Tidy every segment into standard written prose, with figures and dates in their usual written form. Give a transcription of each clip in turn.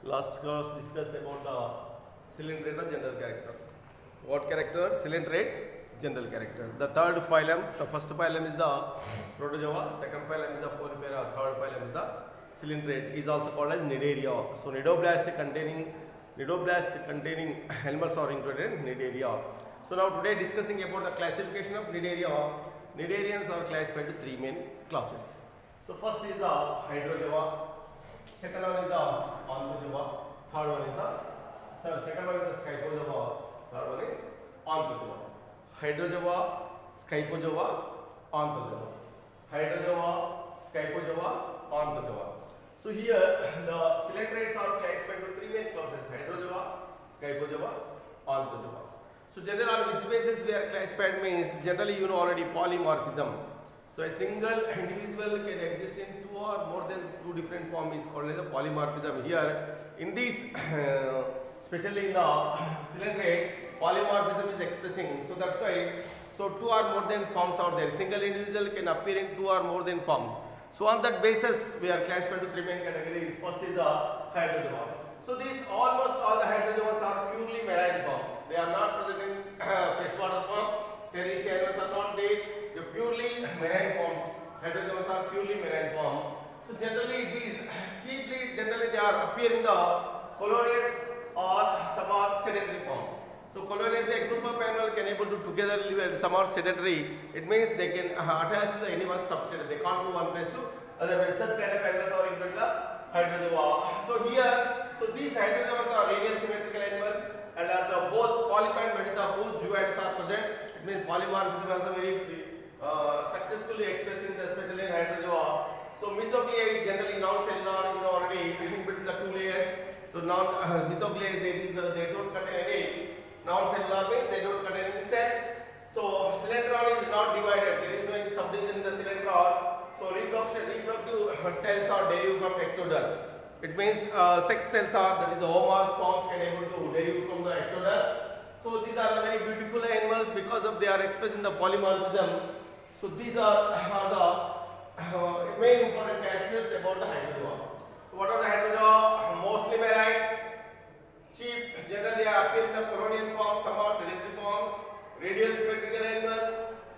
Last class discussed about the cylindrate or general character. What character? Cylindrate, general character. The third phylum, the first phylum is the Protozoa, second phylum is the Porifera, third phylum is the cylindrate, is also called as Cnidaria. So nidoblast containing animals are included in Cnidaria. So now today discussing about the classification of Cnidaria. Cnidarians are classified into three main classes. So first is the Hydrozoa, second one is the Onthozoa, third one is the second one is the Scyphozoa, third one is Onthozoa. Hydrozoa, Scyphozoa, Onthozoa. Hydrozoa, Scyphozoa, Onthozoa. So here the cylindrites are classified into three main classes: Hydrozoa, Scyphozoa, Onthozoa. So generally on which basis we are classified means generally you know already polymorphism. So a single individual can exist in two or more than two different forms is called as a polymorphism. Here in this especially in the cylindrate polymorphism is expressing. So that's why two or more than forms are there. Single individual can appear in two or more than forms. So on that basis we are classified into three main categories. First is the Hydrozoa. So these almost all the Hydrozoans are purely marine form. They are not present in freshwater form. Terrestrial animals are not there. The purely marine forms. Hydrozoans are purely marine form. So generally they are appear in the colonies or some are sedentary form. So colonies, a group of animals can able to together live, and some are sedentary. It means they can attach to the animal substrate. They can't go one place to other place. Such kind of animals are included in the Hydrozoa. So these Hydrozoans are radial symmetrical animals, and also both polyp and medusa, both zooids are present. It means polymorphism is also very successfully expressing, especially in Hydrozoa. So mesoglea is generally non-cellular, you know already in between the two layers. So mesoglea they don't contain any non-cellular means they don't contain any cells. So cylindron is not divided. There is no subdivision in the cylindron. So reproductive cells are derived from ectoderm. It means sex cells are, that is the homos forms, can able to derive from the ectoderm. So these are very beautiful animals because of they are expressed in the polymorphism. So these are the main important characters about the Hydrozoa. So what are the Hydrozoa? Mostly marine, cheap, generally they appear in the colonial form, some are sedentary form, radial symmetrical animals,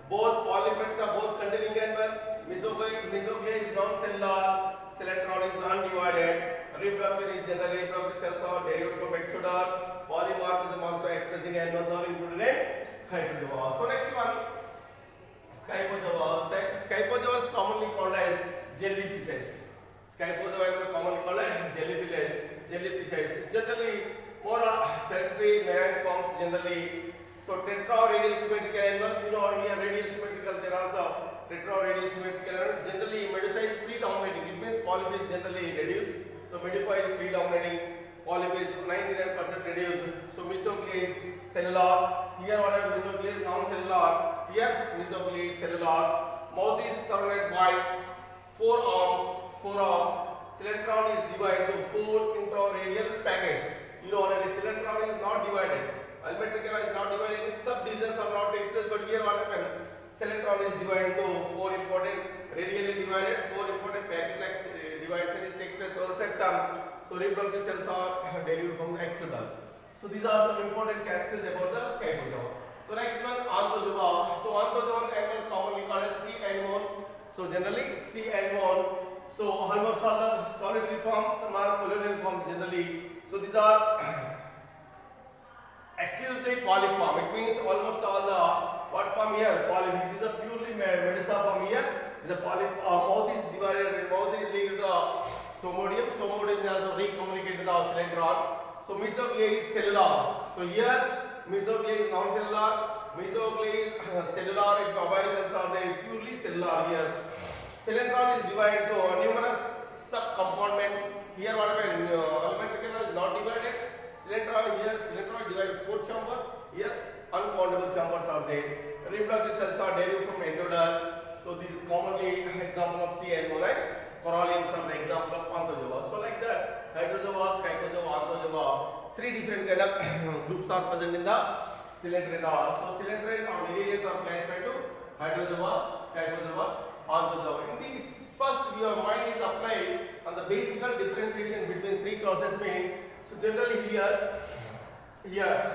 both polypets are both containing animals, mesoglea is non-cellular, cylindron is undivided, reproduction is generally reproductive cells are derived from ectoderm, polymorphism also expressing animals are included in Hydrozoa. So next one, Scyphozoa. Scyphozoa is commonly called as jellyfishes. Scyphozoa is commonly called as jellyfishes. Generally more sedentary marine forms generally. So tetraradial symmetrical animals, you know here radial symmetrical, there are also tetraradial symmetrical animals. Generally medusa is predominating, it means polyp is generally reduced. So medusa is predominating, polyp is 99% reduced. So mesoglea is cellular. Here whatever mesoglea is non-cellular. Here mesoglea is cellular. Mouth is surrounded by four arms. Cylindron is divided into four intraradial packets. You know already cylindron is not divided. Almetrica is not divided. Any subdivisions are not expressed. But here what happens? Cylindron is divided into four important radially divided, four important packet like division is takes place through the septum. So reproductive cells are derived from the ectoderm. So these are some important characters about the Scyphozoa. So next one, Onthozoa. So Onthozoa animals commonly called as sea anemone. So generally sea anemone. So almost all the solitary forms, some are colonial forms generally. So these are exclusively polyp form. It means almost all the what form here? Polyp. This is a purely medusa form here. The polyp mouth is divided. Mouth is linked to the stomodium. Stomodium is also recommunicated to the cylindron. So mesoglea is cellular. So here mesoglea is non-cellular. Mesoglea is cellular. It mobile cells are there purely cellular here. Cylindron is divided into numerous sub-compartment. Here what happens? Almetrical is not divided. Cylindron is divided four chamber. Here uncountable chambers are there. Reproductive cells are derived from endoderm. So this is commonly example of sea anemone, right? Coralliums are the example of Onthozoa. So like that, Hydrozoa, Scyphozoa, Onthozoa, three different kind of groups are present in the cylindrate. So cylindrate or Cnidarians are classified to Hydrozoa, Scyphozoa, Onthozoa. In these first your mind is applied on the basic differentiation between three classes mean. So generally here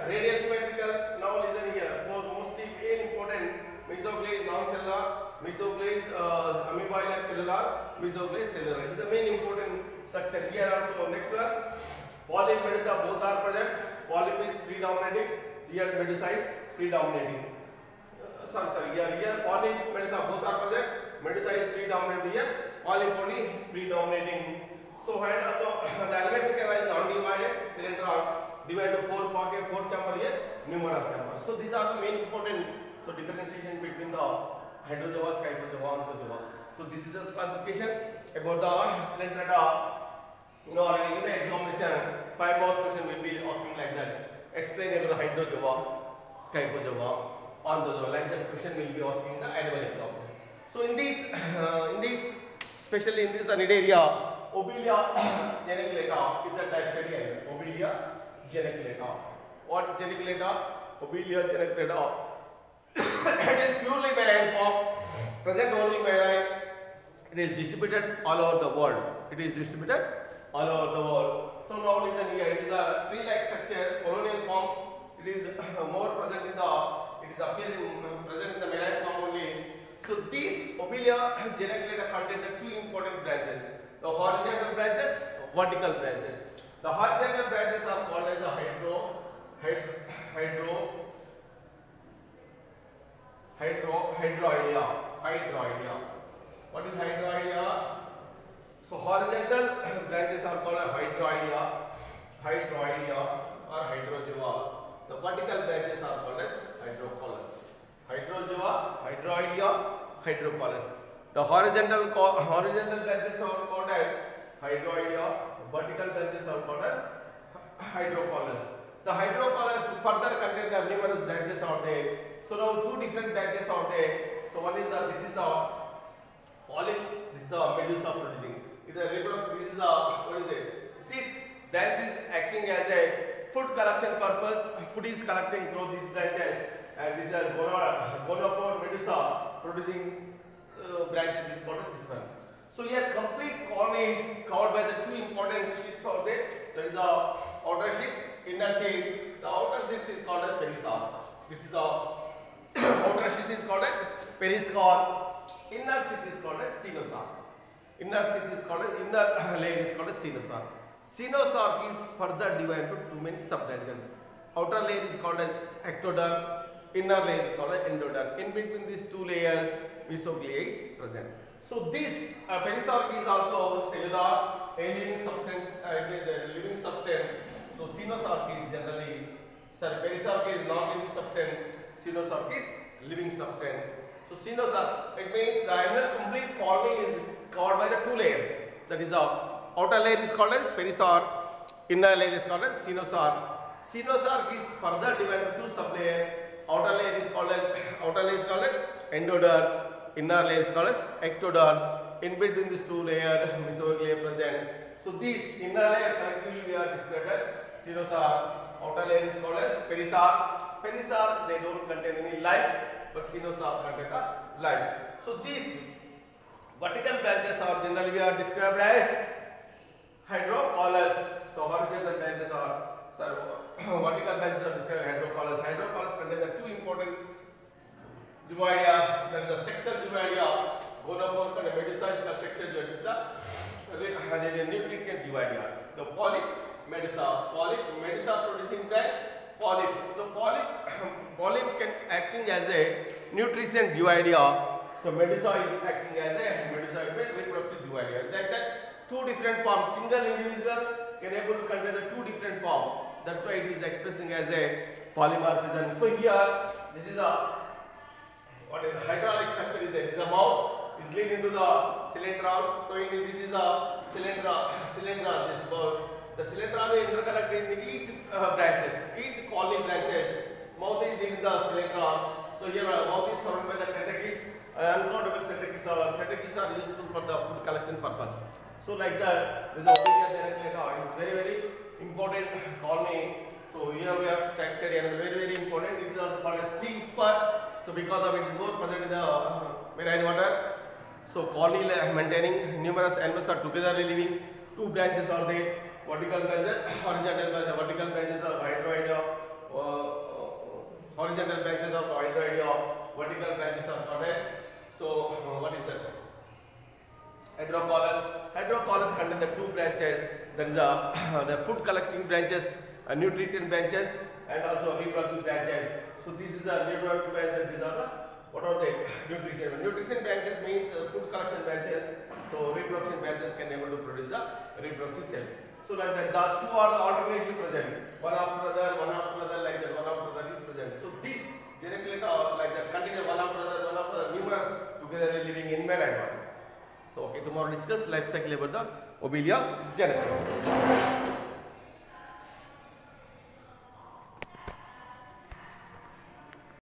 radial symmetrical. Now listen here. For mostly very important, mesoclase non-cellular, mesoclase amoeboid cellular, mesoclase cellular. It is the main important structure here also. Next one, polyp medusa both are present. Polyp is predominating. Here medusa is predominating. Sorry. Here polyp medusa both are present. Medusa is predominating here. Polyp only predominating. So and also the alimentary canal is undivided. Cylindron divided to 4 pocket, 4 chamber here, numerous chamber. So these are the main important differentiation between the Hydrozoa, Scyphozoa, Onthozoa. So this is the classification about the Coelenterata. Already in the examination, 5 marks question will be asking like that. Explain about the Hydrozoa, Scyphozoa, Onthozoa. Like that question will be asking in the annual exam. So in this, especially in this the Cnidaria, Obelia geniculata is the type study. Obelia geniculata. What geniculata? Obelia geniculata. It is purely marine form, present only marine. It is distributed all over the world. So now listen here. It is a tree-like structure, colonial form. It is more present in the. It is present in the marine form only. So these Obelia geniculata contain the two important branches: the horizontal branches, vertical branches. The horizontal branches are called as the hydroidea. What is hydroidea? So horizontal branches are called as hydroidea or hydrozoa. The vertical branches are called as hydrocoelus. Hydrozoa, hydroidea, hydrocoelus. The horizontal branches are called as hydroidea. Vertical branches are called as hydrocoelus. The hydrocoelus further contain the numerous branches out there. So now two different branches out there. So one is this is the polyp, this is the medusa producing. This branch is acting as a food collection purpose. Food is collecting through these branches, and this is gonopore medusa producing branches is called this one. So here complete colony is covered by the two important sheets out there. There is the outer sheet, inner sheet. The outer sheet is called as perisac. This is the outer sheet is called as perisac. Inner sheet is called as cenosac. Inner layer is called as cenosac. Cenosac is further divided into two main sub-branches. Outer layer is called as ectoderm. Inner layer is called as endoderm. In between these two layers, mesoglia is present. So this perisac is also cellular, a living substance. It is a living substance. So cenosac is perisac is non-living substance. Cenosac is living substance. So cenosac, it means the animal complete colony is covered by the two layers. That is the outer layer is called as perisac, inner layer is called as cenosac. Cenosac is further divided into two sub-layers. Outer layer is called as endoderm. Inner layer is called as ectoderm. In between these two layers, mesoglia present. So this inner layer collectively we are described as cenosac. Outer layer is called as perisac. Perisac they don't contain any life, but cenosac contain the life. So these vertical branches are generally we are described as hydrocoelus. So horizontal branches are vertical branches are described as hydrocoelus. Hydrocoelus contain the two important Zooidea, that is the sexual zooidea. Gonopore and medusa is the sexual zooidea. There is a nucleate zooidea. The polyp medusa producing branch. The polyp can acting as a nutrition zooidea. So medusa is acting as a reproductive zooidea. That two different forms. Single individual can able to contain the two different forms. That's why it is expressing as a polymorphism. So here this is a what is the hydraulic structure is there? This is a mouth is leading to the cylindron. So this is a cylindron. This about the cylindron is interconnected in each branches, each colony branches. Mouth is leading the cylindron. So here mouth is surrounded by the tentacles. Uncountable tentacles are useful for the food collection purpose. So like that, this Obelia geniculata is very important colony. So here we have type study and very important. It is also called as sea fur. So because of it is more present in the marine water. So colony maintaining numerous animals are together living. Two branches are there. Vertical branches, horizontal branches. Vertical branches are hydroidea. Horizontal branches are hydroidea. Vertical branches are chordate. So what is that? Hydrocolus. Hydrocolus contain the two branches. That is the food collecting branches, nutrient branches, and also reproductive branches. So this is the reproductive branches. These are the what are they? Nutrition. Nutrition branches means food collection branches. So reproduction branches can able to produce the reproductive cells. So like that, the two are alternately present. One after another, like that. One after another is present. So these geniculate are like that, continue one after another, numerous together living in male and one. So okay, tomorrow discuss life cycle about the Obelia genera.